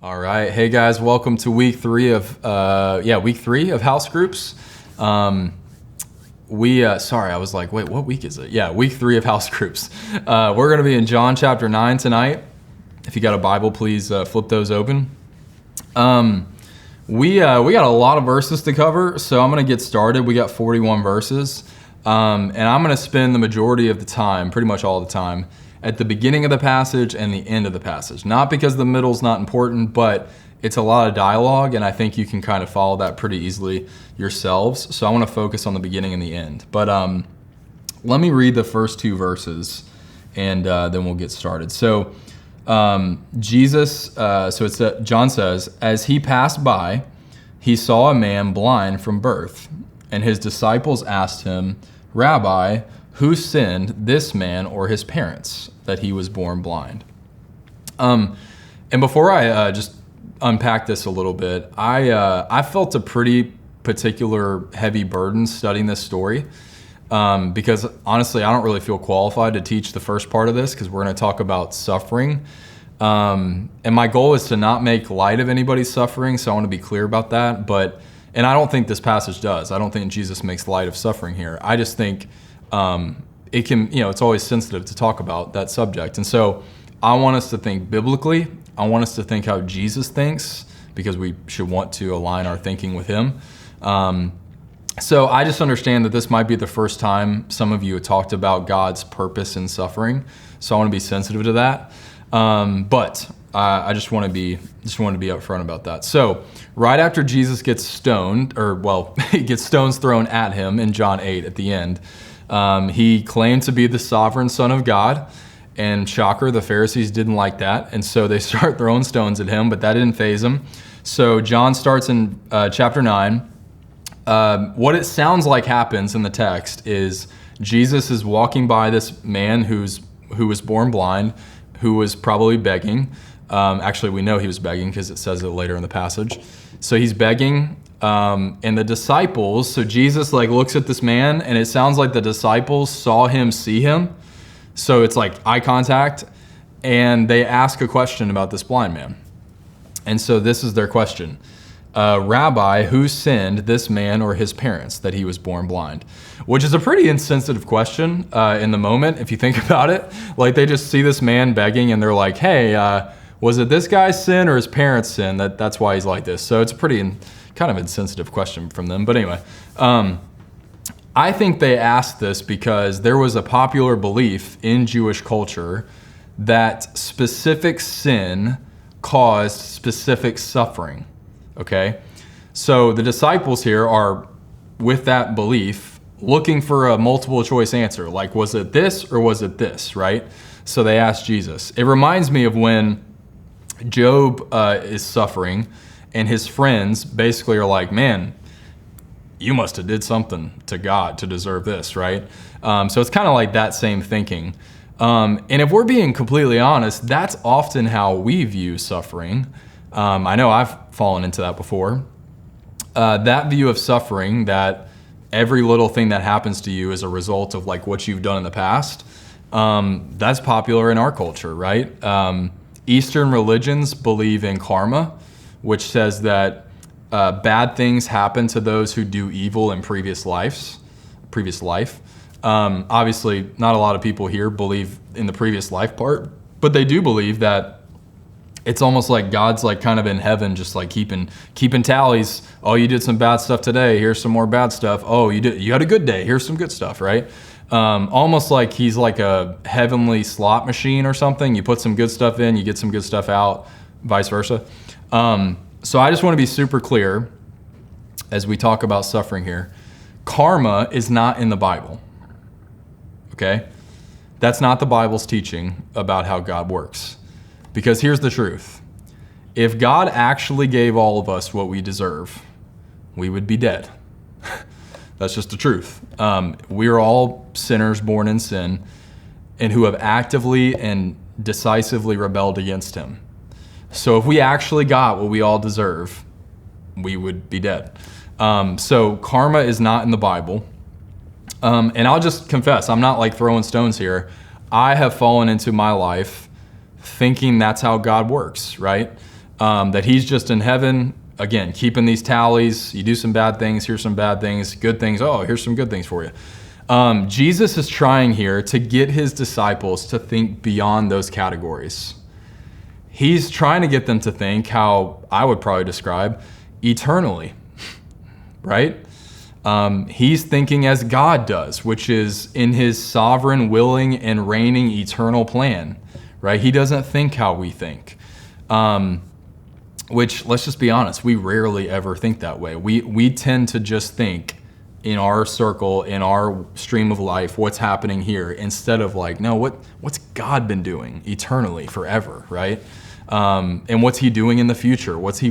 All right, hey guys, welcome to week three of house groups. Sorry, I was like, wait, what week is it? Yeah, week three of house groups. We're going to be in John chapter 9 tonight. If you got a Bible, please flip those open. We got a lot of verses to cover, so I'm going to get started. We got 41 verses, and I'm going to spend the majority of the time, pretty much all the time, at the beginning of the passage and the end of the passage. Not because the middle's not important, but it's a lot of dialogue, and I think you can kind of follow that pretty easily yourselves. So I want to focus on the beginning and the end. But let me read the first two verses, and then we'll get started. So John says, as he passed by, he saw a man blind from birth, and his disciples asked him, Rabbi, who sinned, this man or his parents, that he was born blind? And before I just unpack this a little bit, I felt a pretty particular heavy burden studying this story because honestly, I don't really feel qualified to teach the first part of this because we're going to talk about suffering. And my goal is to not make light of anybody's suffering, so I want to be clear about that. And I don't think this passage does. I don't think Jesus makes light of suffering here. I just think it can, it's always sensitive to talk about that subject. And so I want us to think biblically. I want us to think how Jesus thinks because we should want to align our thinking with him. So I just understand that this might be the first time some of you have talked about God's purpose in suffering. So I want to be sensitive to that. But I just want to be upfront about that. So right after Jesus gets stoned, he gets stones thrown at him in John 8 at the end, he claimed to be the sovereign Son of God, and shocker, the Pharisees didn't like that, and so they start throwing stones at him, but that didn't faze him. So John starts in chapter 9. What it sounds like happens in the text is Jesus is walking by this man who was born blind, who was probably begging. Actually, we know he was begging because it says it later in the passage. So he's begging. And the disciples, so Jesus looks at this man, and it sounds like the disciples saw him see him. So it's like eye contact, and they ask a question about this blind man. And so this is their question. Rabbi, who sinned, this man or his parents, that he was born blind? Which is a pretty insensitive question in the moment, if you think about it. They just see this man begging, and they're like, hey, was it this guy's sin or his parents' sin? That's why he's like this. So it's a pretty kind of insensitive question from them. But anyway, I think they asked this because there was a popular belief in Jewish culture that specific sin caused specific suffering, okay? So the disciples here are, with that belief, looking for a multiple choice answer. Was it this or was it this, right? So they asked Jesus. It reminds me of when Job is suffering, and his friends basically are like, man, you must have did something to God to deserve this, right? So it's kind of like that same thinking. And if we're being completely honest, that's often how we view suffering. I know I've fallen into that before. That view of suffering, that every little thing that happens to you is a result of what you've done in the past, that's popular in our culture, right? Eastern religions believe in karma, which says that bad things happen to those who do evil in previous life. Obviously, not a lot of people here believe in the previous life part, but they do believe that it's almost like God's kind of in heaven, just keeping tallies. Oh, you did some bad stuff today. Here's some more bad stuff. Oh, you had a good day. Here's some good stuff, right? Almost like he's like a heavenly slot machine or something. You put some good stuff in, you get some good stuff out, vice versa. So I just want to be super clear as we talk about suffering here. Karma is not in the Bible, okay? That's not the Bible's teaching about how God works. Because here's the truth. If God actually gave all of us what we deserve, we would be dead. That's just the truth. We are all sinners born in sin and who have actively and decisively rebelled against him. So if we actually got what we all deserve, we would be dead. So karma is not in the Bible. And I'll just confess, I'm not throwing stones here. I have fallen into my life thinking that's how God works, right? that he's just in heaven, again, keeping these tallies. You do some bad things, here's some bad things, good things, oh, here's some good things for you. Jesus is trying here to get his disciples to think beyond those categories. He's trying to get them to think how I would probably describe eternally, right? He's thinking as God does, which is in his sovereign, willing, and reigning eternal plan, right? He doesn't think how we think, which, let's just be honest, we rarely ever think that way. We tend to just think in our circle, in our stream of life, what's happening here, instead of like, no, what's God been doing eternally, forever, right? And what's he doing in the future? What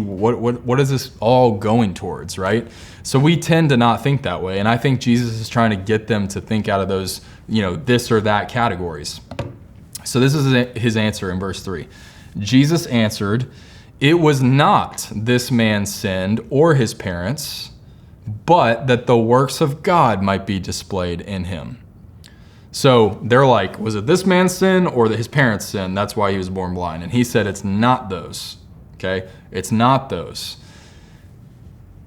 is this all going towards, right? So we tend to not think that way. And I think Jesus is trying to get them to think out of those, this or that categories. So this is his answer in verse 3. Jesus answered, "It was not this man's sin or his parents, but that the works of God might be displayed in him." So they're like, was it this man's sin or his parents' sin? That's why he was born blind. And he said, it's not those. Okay? It's not those.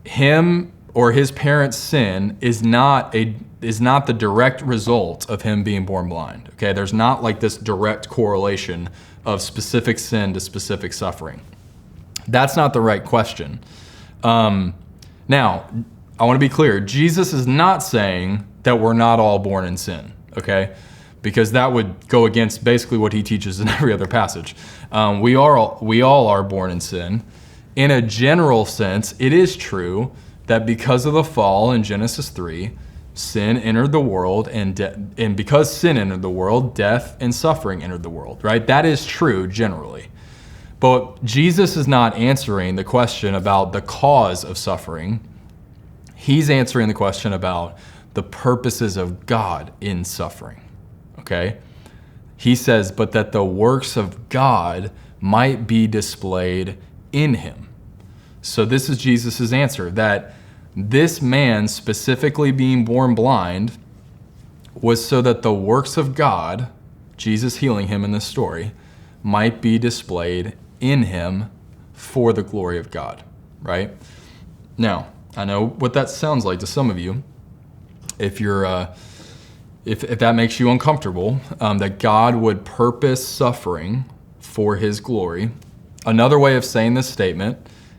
Him or his parents' sin is not the direct result of him being born blind. Okay? There's not like this direct correlation of specific sin to specific suffering. That's not the right question. Now, I want to be clear. Jesus is not saying that we're not all born in sin. Okay, because that would go against basically what he teaches in every other passage. We all are born in sin. In a general sense, it is true that because of the fall in Genesis 3, sin entered the world, and because sin entered the world, death and suffering entered the world, right? That is true generally. But Jesus is not answering the question about the cause of suffering. He's answering the question about the purposes of God in suffering, okay? He says, but that the works of God might be displayed in him. So this is Jesus' answer, that this man specifically being born blind was so that the works of God, Jesus healing him in this story, might be displayed in him for the glory of God, right? Now, I know what that sounds like to some of you. If you're, if that makes you uncomfortable, that God would purpose suffering for his glory. Another way of saying this statement,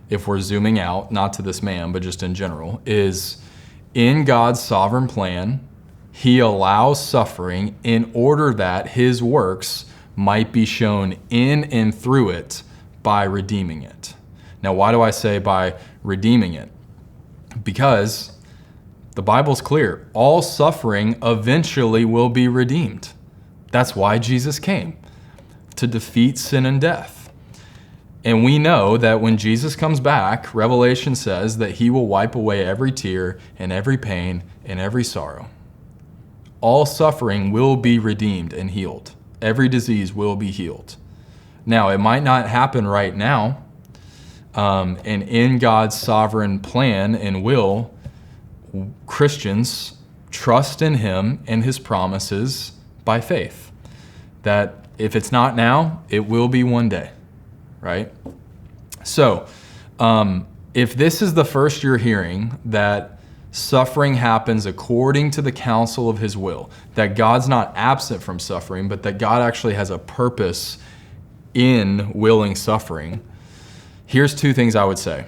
if we're zooming out, not to this man, but just in general, is in God's sovereign plan, he allows suffering in order that his works might be shown in and through it by redeeming it. Now, why do I say by redeeming it? Because the Bible's clear. All suffering eventually will be redeemed. That's why Jesus came, to defeat sin and death. And we know that when Jesus comes back, Revelation says that he will wipe away every tear and every pain and every sorrow. All suffering will be redeemed and healed. Every disease will be healed. Now, it might not happen right now. And in God's sovereign plan and will, Christians trust in him and his promises by faith. That if it's not now, it will be one day, right? So, if this is the first you're hearing, that suffering happens according to the counsel of his will, that God's not absent from suffering, but that God actually has a purpose in willing suffering, here's two things I would say.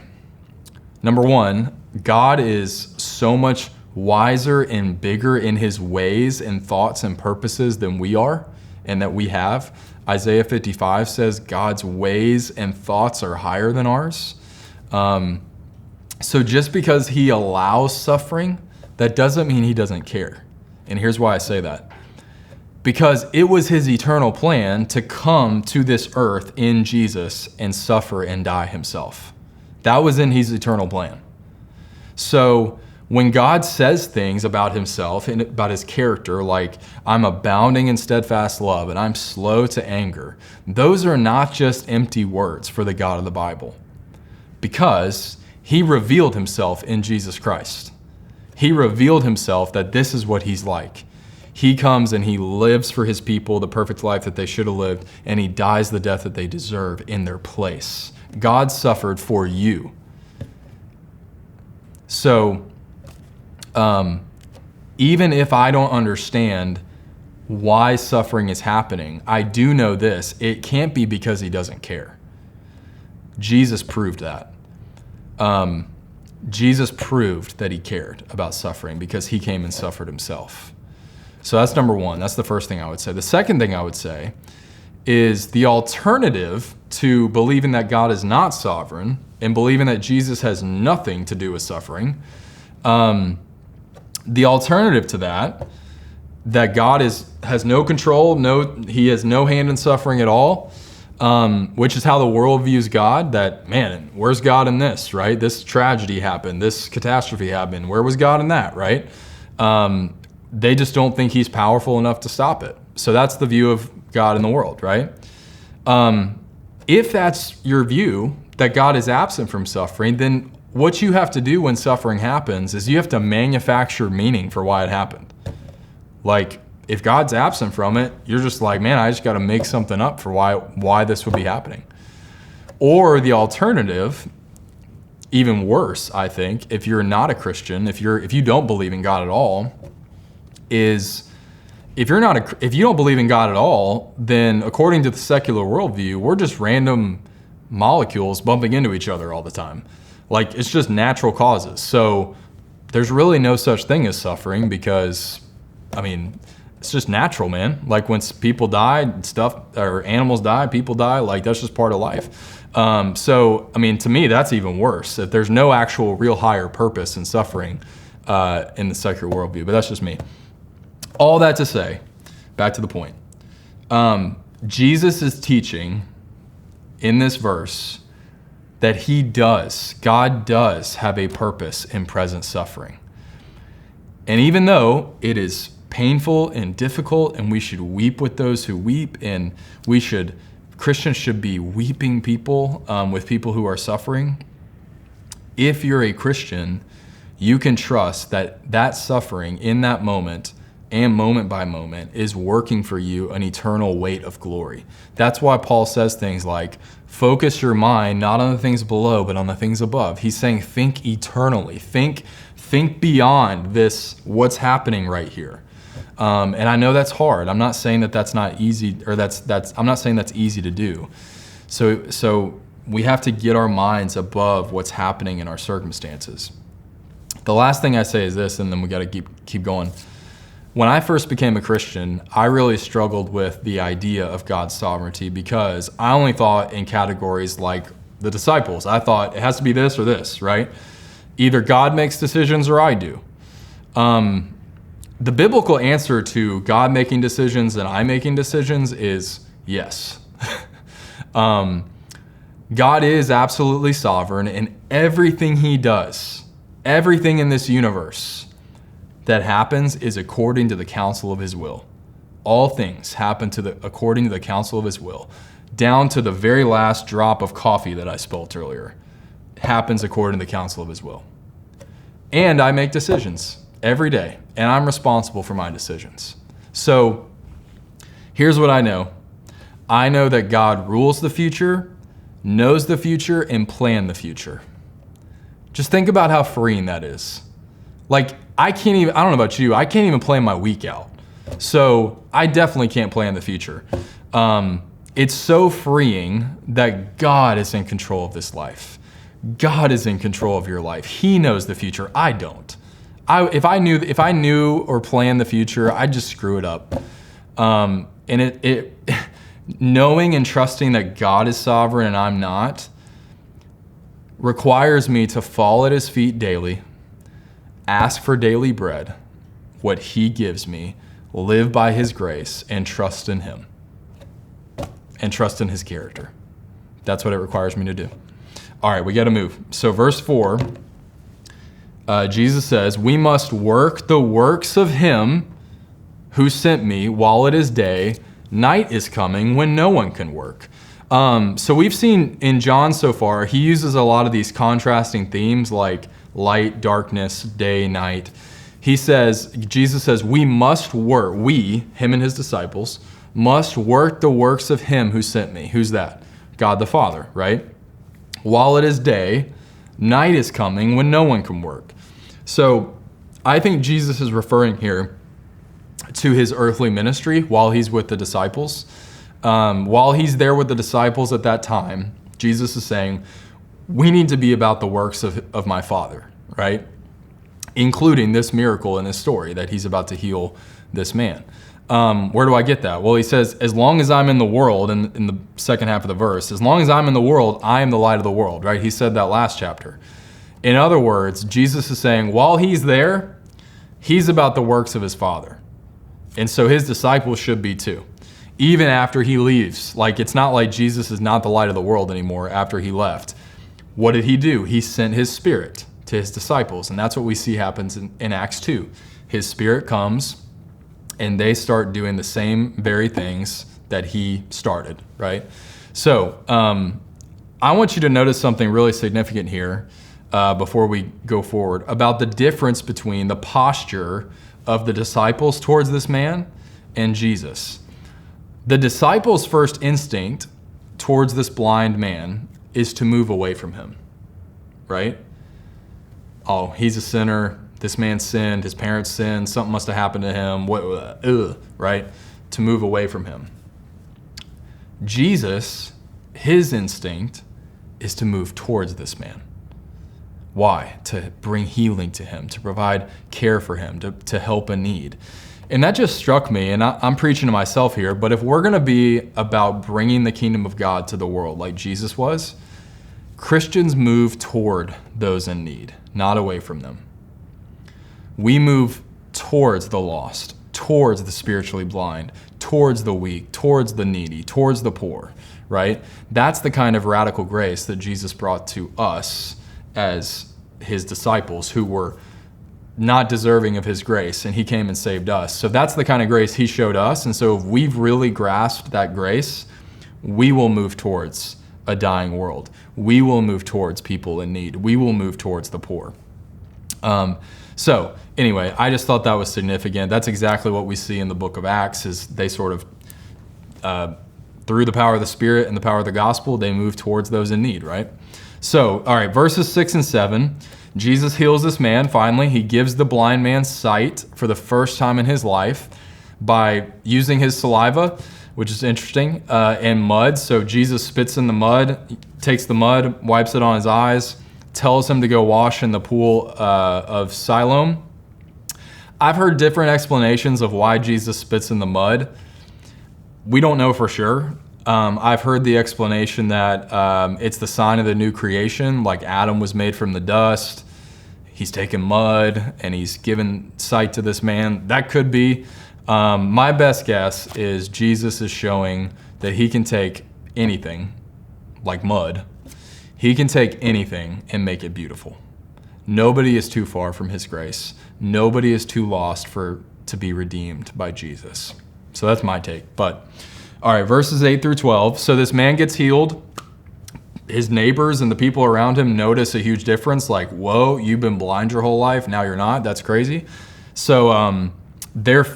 Number one, God is so much wiser and bigger in his ways and thoughts and purposes than we are and that we have. Isaiah 55 says God's ways and thoughts are higher than ours. So just because he allows suffering, that doesn't mean he doesn't care. And here's why I say that. Because it was his eternal plan to come to this earth in Jesus and suffer and die himself. That was in his eternal plan. So when God says things about himself and about his character, like I'm abounding in steadfast love and I'm slow to anger, those are not just empty words for the God of the Bible, because he revealed himself in Jesus Christ. He revealed himself that this is what he's like. He comes and he lives for his people the perfect life that they should have lived, and he dies the death that they deserve in their place. God suffered for you. So, even if I don't understand why suffering is happening, I do know this: it can't be because he doesn't care. Jesus proved that. Jesus proved that he cared about suffering because he came and suffered himself. So that's number one. That's the first thing I would say. The second thing I would say is the alternative to believing that God is not sovereign and believing that Jesus has nothing to do with suffering. The alternative to that God has no control, he has no hand in suffering at all, which is how the world views God, that, man, where's God in this, right? This tragedy happened, this catastrophe happened, where was God in that, right? They just don't think he's powerful enough to stop it. So that's the view of God in the world, right? If that's your view, that God is absent from suffering, then what you have to do when suffering happens is you have to manufacture meaning for why it happened. Like, if God's absent from it, you're just like, man, I just got to make something up for why this would be happening. Or the alternative, even worse, I think, if you're not a Christian, if you don't believe in God at all, is if you don't believe in God at all, then according to the secular worldview, we're just random molecules bumping into each other all the time. Like, it's just natural causes. So there's really no such thing as suffering because, I mean, it's just natural, man. Like, when people die, or animals die, people die, like, that's just part of life. So, I mean, to me, that's even worse, that there's no actual real higher purpose in suffering in the secular worldview. But that's just me. All that to say, back to the point. Jesus is teaching in this verse that God does have a purpose in present suffering. And even though it is painful and difficult, and we should weep with those who weep, and Christians should be weeping people with people who are suffering, if you're a Christian, you can trust that suffering in that moment and moment by moment is working for you an eternal weight of glory. That's why Paul says things like, focus your mind not on the things below, but on the things above. He's saying, think eternally. Think beyond this, what's happening right here. And I know that's hard. I'm not saying that that's not easy, or I'm not saying that's easy to do. So we have to get our minds above what's happening in our circumstances. The last thing I say is this, and then we got to keep going. When I first became a Christian, I really struggled with the idea of God's sovereignty because I only thought in categories like the disciples. I thought it has to be this or this, right? Either God makes decisions or I do. The biblical answer to God making decisions and I making decisions is yes. God is absolutely sovereign, and everything he does, everything in this universe that happens is according to the counsel of his will. All things happen according to the counsel of his will, down to the very last drop of coffee that I spilt earlier. It happens according to the counsel of his will. And I make decisions every day, and I'm responsible for my decisions. So here's what I know. I know that God rules the future, knows the future, and planned the future. Just think about how freeing that is. Like, I don't know about you, I can't even plan my week out. So I definitely can't plan the future. It's so freeing that God is in control of this life. God is in control of your life. He knows the future. I don't. If I knew or planned the future, I'd just screw it up. And knowing and trusting that God is sovereign and I'm not requires me to fall at his feet daily, ask for daily bread, what he gives me, live by his grace, and trust in him. And trust in his character. That's what it requires me to do. All right, we got to move. So verse 4, Jesus says, we must work the works of him who sent me while it is day. Night is coming when no one can work. So we've seen in John so far, he uses a lot of these contrasting themes like light, darkness, day, night. Jesus says, we must work, him and his disciples, must work the works of him who sent me. Who's that? God the Father, right? while it is day, night is coming when no one can work. So I think Jesus is referring here to his earthly ministry while he's with the disciples. While he's there with the disciples at that time, Jesus is saying, we need to be about the works of my Father, right? Including this miracle in this story that he's about to heal this man. Where do I get that? Well, he says, as long as I'm in the world, in the second half of the verse, as long as I'm in the world, I am the light of the world, right? He said that last chapter. In other words, Jesus is saying, while he's there, he's about the works of his Father. And so his disciples should be too. Even after he leaves, like it's not like Jesus is not the light of the world anymore after he left. What did he do? He sent his Spirit to his disciples. And that's what we see happens in Acts 2. His Spirit comes and they start doing the same very things that he started, right? So I want you to notice something really significant here before we go forward about the difference between the posture of the disciples towards this man and Jesus. The disciples' first instinct towards this blind man is to move away from him, right? Oh, he's a sinner. This man sinned. His parents sinned. Something must have happened to him. Right? To move away from him. Jesus, his instinct is to move towards this man. Why? To bring healing to him, to provide care for him, to help a need. And that just struck me, and I'm preaching to myself here, but if we're going to be about bringing the kingdom of God to the world like Jesus was, Christians move toward those in need, not away from them. We move towards the lost, towards the spiritually blind, towards the weak, towards the needy, towards the poor, right? That's the kind of radical grace that Jesus brought to us as his disciples who were not deserving of his grace, and he came and saved us. So that's the kind of grace he showed us. And so if we've really grasped that grace, we will move towards a dying world. We will move towards people in need. We will move towards the poor. So anyway, I just thought that was significant. That's exactly what we see in the book of Acts is they sort of, through the power of the Spirit and the power of the gospel, they move towards those in need, right? So, all right, verses 6 and 7, Jesus heals this man. Finally, he gives the blind man sight for the first time in his life by using his saliva, which is interesting, and mud. So Jesus spits in the mud, takes the mud, wipes it on his eyes, tells him to go wash in the pool of Siloam. I've heard different explanations of why Jesus spits in the mud. We don't know for sure. I've heard the explanation that it's the sign of the new creation, like Adam was made from the dust. He's taken mud and he's given sight to this man. That could be. My best guess is Jesus is showing that he can take anything, like mud. He can take anything and make it beautiful. Nobody is too far from his grace. Nobody is too lost to be redeemed by Jesus. So that's my take. But all right, verses 8 through 12. So this man gets healed. His neighbors and the people around him notice a huge difference. Like, whoa, you've been blind your whole life. Now you're not. That's crazy. So they're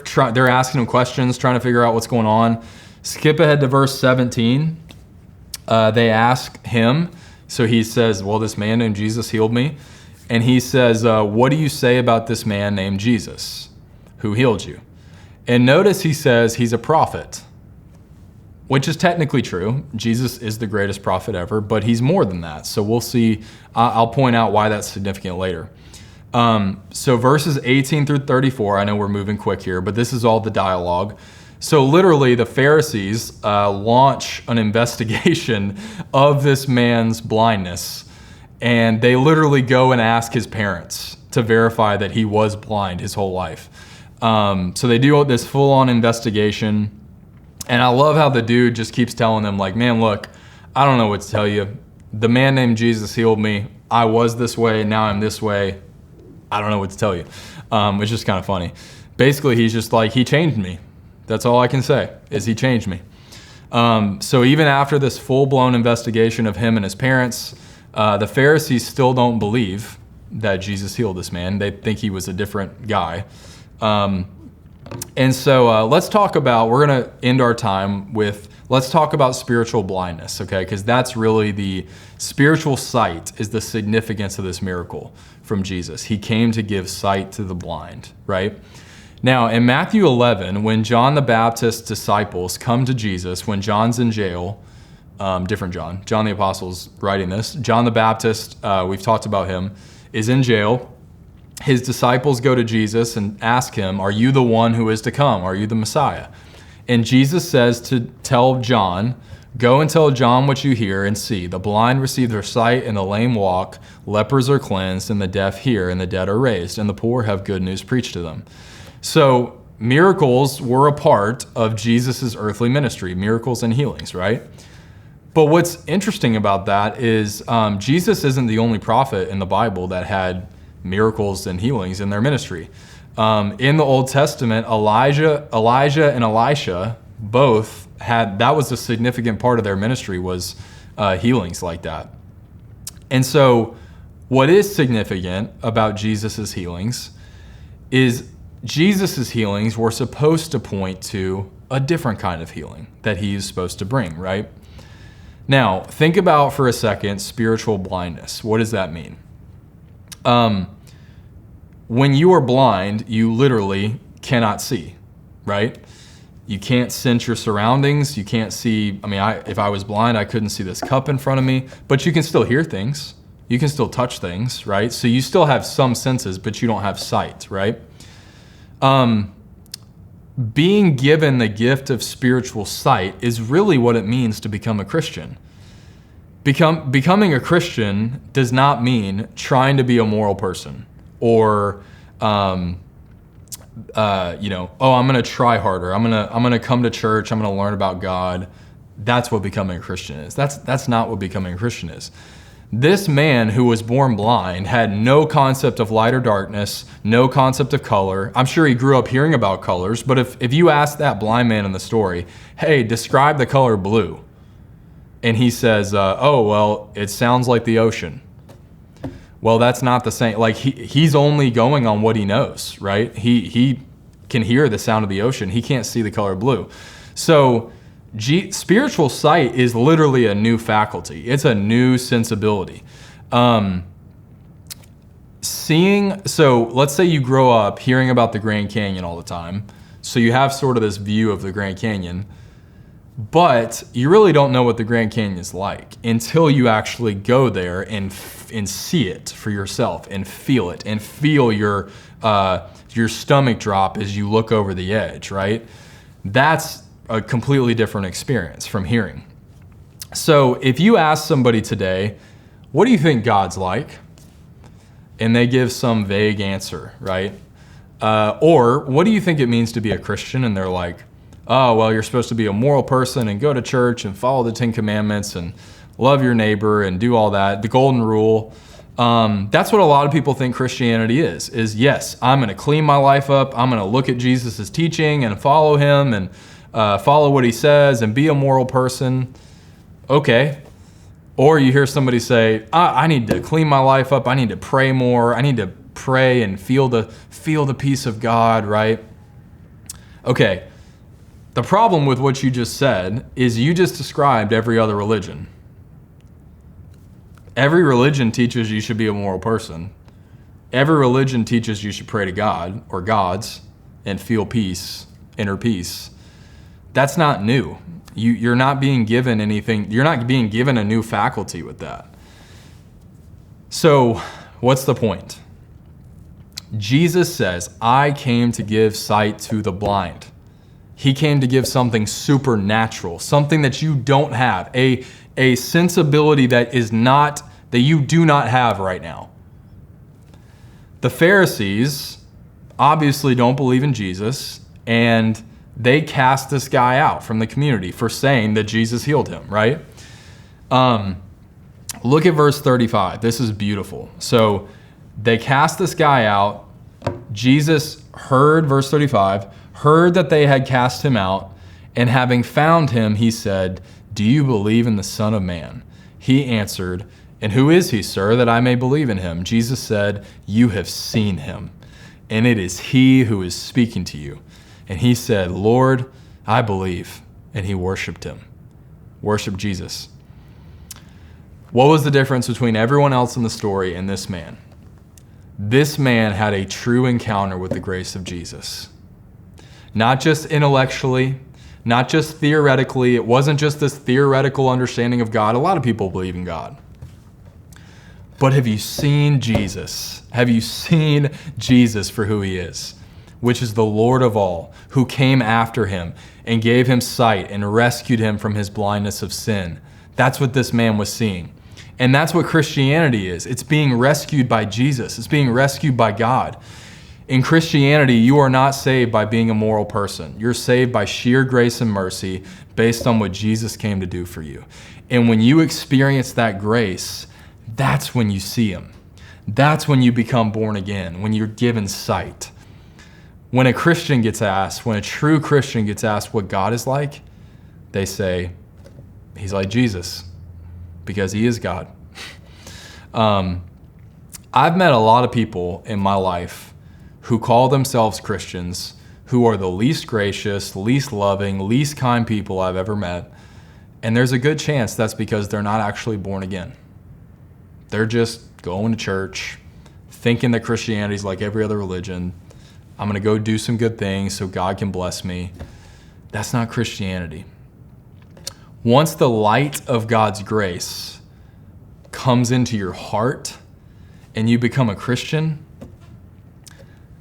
asking him questions, trying to figure out what's going on. Skip ahead to verse 17. They ask him. So he says, well, this man named Jesus healed me. And he says, what do you say about this man named Jesus who healed you? And notice he says he's a prophet, which is technically true. Jesus is the greatest prophet ever, but he's more than that. So we'll see. I'll point out why that's significant later. So verses 18 through 34, I know we're moving quick here, but this is all the dialogue. So literally the Pharisees launch an investigation of this man's blindness, and they literally go and ask his parents to verify that he was blind his whole life. So they do this full-on investigation. And I love how the dude just keeps telling them, like, man, look, I don't know what to tell you. The man named Jesus healed me. I was this way. Now I'm this way. I don't know what to tell you. It's just kind of funny. Basically, he's just like, he changed me. That's all I can say is he changed me. So even after this full-blown investigation of him and his parents, the Pharisees still don't believe that Jesus healed this man. They think he was a different guy. And so let's talk about, we're going to end our time with, let's talk about spiritual blindness, okay? Because that's really the spiritual sight is the significance of this miracle from Jesus. He came to give sight to the blind, right? Now, in Matthew 11, when John the Baptist's disciples come to Jesus, when John's in jail, different John the Apostle's writing this. John the Baptist, we've talked about him, is in jail. His disciples go to Jesus and ask him, are you the one who is to come? Are you the Messiah? And Jesus says to tell John, go and tell John what you hear and see. The blind receive their sight and the lame walk, lepers are cleansed and the deaf hear and the dead are raised and the poor have good news preached to them. So miracles were a part of Jesus's earthly ministry, miracles and healings, right? But what's interesting about that is Jesus isn't the only prophet in the Bible that had miracles and healings in their ministry. In the Old Testament, Elijah and Elisha both had, that was a significant part of their ministry, was healings like that. And so what is significant about Jesus's healings is Jesus's healings were supposed to point to a different kind of healing that he's supposed to bring, right? Now, think about for a second spiritual blindness. What does that mean? When you are blind, you literally cannot see, right? You can't sense your surroundings. You can't see, if I was blind, I couldn't see this cup in front of me, but you can still hear things. You can still touch things, right? So you still have some senses, but you don't have sight, right? Being given the gift of spiritual sight is really what it means to become a Christian. Becoming a Christian does not mean trying to be a moral person or, I'm going to try harder. I'm going to come to church. I'm going to learn about God. That's what becoming a Christian is. That's not what becoming a Christian is. This man who was born blind had no concept of light or darkness, no concept of color. I'm sure he grew up hearing about colors, but if you ask that blind man in the story, hey, describe the color blue, and he says, it sounds like the ocean. Well, that's not the same. Like he's only going on what he knows, right? He can hear the sound of the ocean. He can't see the color blue. So spiritual sight is literally a new faculty. It's a new sensibility. So let's say you grow up hearing about the Grand Canyon all the time. So you have sort of this view of the Grand Canyon, but you really don't know what the Grand Canyon is like until you actually go there and see it for yourself and feel it and feel your stomach drop as you look over the edge, right? That's a completely different experience from hearing. So if you ask somebody today, what do you think God's like? And they give some vague answer, right? Or what do you think it means to be a Christian? And they're like, oh, well, you're supposed to be a moral person and go to church and follow the 10 Commandments and love your neighbor and do all that, the golden rule. That's what a lot of people think Christianity is yes, I'm going to clean my life up. I'm going to look at Jesus' teaching and follow him and follow what he says and be a moral person. Okay. Or you hear somebody say, I need to clean my life up. I need to pray more. I need to pray and feel the peace of God, right? Okay. The problem with what you just said is you just described every other religion. Every religion teaches you should be a moral person. Every religion teaches you should pray to God or gods and feel peace, inner peace. That's not new. You're not being given anything. You're not being given a new faculty with that. So what's the point? Jesus says, I came to give sight to the blind. He came to give something supernatural, something that you don't have, a sensibility that you do not have right now. The Pharisees obviously don't believe in Jesus, and they cast this guy out from the community for saying that Jesus healed him, right? Look at verse 35. This is beautiful. So they cast this guy out. Jesus heard, verse 35, heard that they had cast him out, and having found him, he said, do you believe in the Son of Man? He answered, and who is he, sir, that I may believe in him? Jesus said, you have seen him, and it is he who is speaking to you. And he said, Lord, I believe. And he worshiped him. Worshiped Jesus. What was the difference between everyone else in the story and this man? This man had a true encounter with the grace of Jesus. Not just intellectually, not just theoretically. It wasn't just this theoretical understanding of God. A lot of people believe in God. But have you seen Jesus? Have you seen Jesus for who he is? Which is the Lord of all, who came after him and gave him sight and rescued him from his blindness of sin. That's what this man was seeing. And that's what Christianity is. It's being rescued by Jesus. It's being rescued by God. In Christianity, you are not saved by being a moral person. You're saved by sheer grace and mercy based on what Jesus came to do for you. And when you experience that grace, that's when you see him. That's when you become born again, when you're given sight. When a Christian gets asked, when a true Christian gets asked what God is like, they say, he's like Jesus, because he is God. I've met a lot of people in my life who call themselves Christians, who are the least gracious, least loving, least kind people I've ever met. And there's a good chance that's because they're not actually born again. They're just going to church, thinking that Christianity is like every other religion. I'm going to go do some good things so God can bless me. That's not Christianity. Once the light of God's grace comes into your heart and you become a Christian,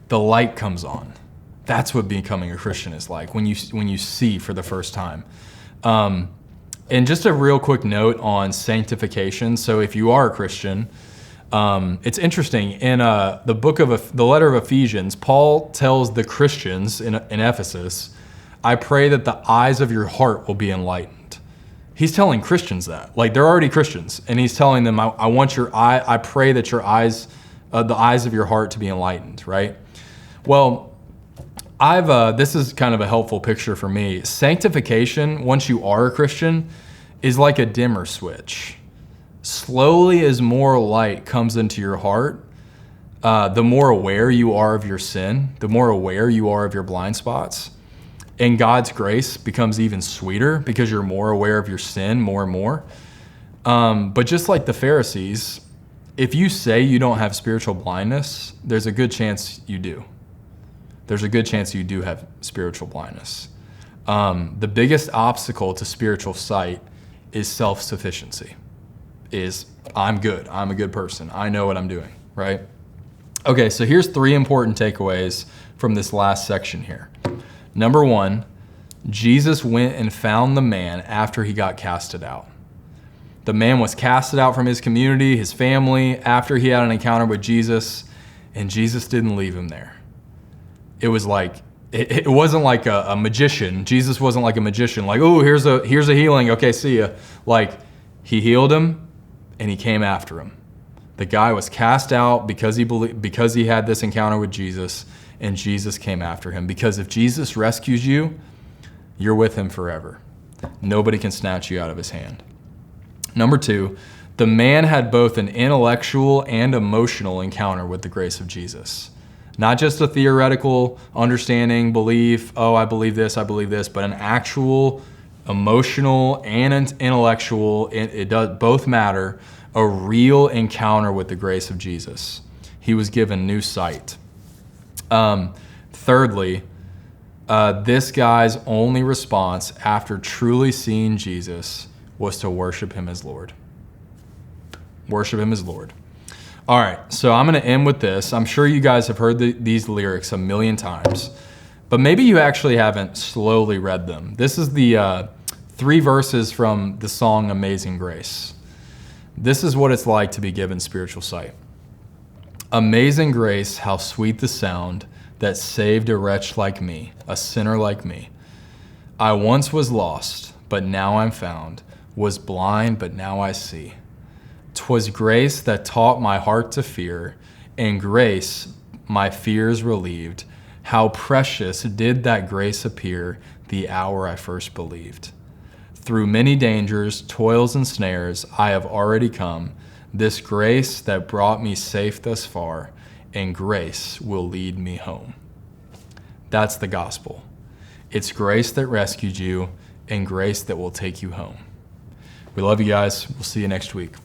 the light comes on. That's what becoming a Christian is like, when you see for the first time. And just a real quick note on sanctification. So if you are a Christian, it's interesting. In the letter of Ephesians, Paul tells the Christians in Ephesus, I pray that the eyes of your heart will be enlightened. He's telling Christians that. Like, they're already Christians. And he's telling them, I pray that your eyes, the eyes of your heart to be enlightened, right? Well, this is kind of a helpful picture for me. Sanctification, once you are a Christian, is like a dimmer switch. Slowly, as more light comes into your heart, the more aware you are of your sin, the more aware you are of your blind spots. And God's grace becomes even sweeter because you're more aware of your sin more and more. But just like the Pharisees, if you say you don't have spiritual blindness, there's a good chance you do. There's a good chance you do have spiritual blindness. The biggest obstacle to spiritual sight is self-sufficiency. Is I'm good. I'm a good person. I know what I'm doing, right? Okay, so here's 3 important takeaways from this last section here. Number 1, Jesus went and found the man after he got casted out. The man was casted out from his community, his family, after he had an encounter with Jesus, and Jesus didn't leave him there. It was like, it wasn't like a magician. Jesus wasn't like a magician, like, oh, here's a healing. Okay, see ya. Like, he healed him and he came after him. The guy was cast out because he had this encounter with Jesus, and Jesus came after him. Because if Jesus rescues you, you're with him forever. Nobody can snatch you out of his hand. Number 2, the man had both an intellectual and emotional encounter with the grace of Jesus. Not just a theoretical understanding, belief, oh, I believe this, but an actual emotional and intellectual, it does both matter, a real encounter with the grace of Jesus. He was given new sight. Thirdly, this guy's only response after truly seeing Jesus was to worship him as Lord. Worship him as Lord. All right, so I'm going to end with this. I'm sure you guys have heard these lyrics a million times, but maybe you actually haven't slowly read them. This is the 3 verses from the song Amazing Grace. This is what it's like to be given spiritual sight. Amazing grace, how sweet the sound that saved a wretch like me, a sinner like me. I once was lost, but now I'm found, was blind, but now I see. 'Twas grace that taught my heart to fear, and grace my fears relieved. How precious did that grace appear the hour I first believed. Through many dangers, toils, and snares I have already come, this grace that brought me safe thus far, and grace will lead me home. That's the gospel. It's grace that rescued you and grace that will take you home. We love you guys. We'll see you next week.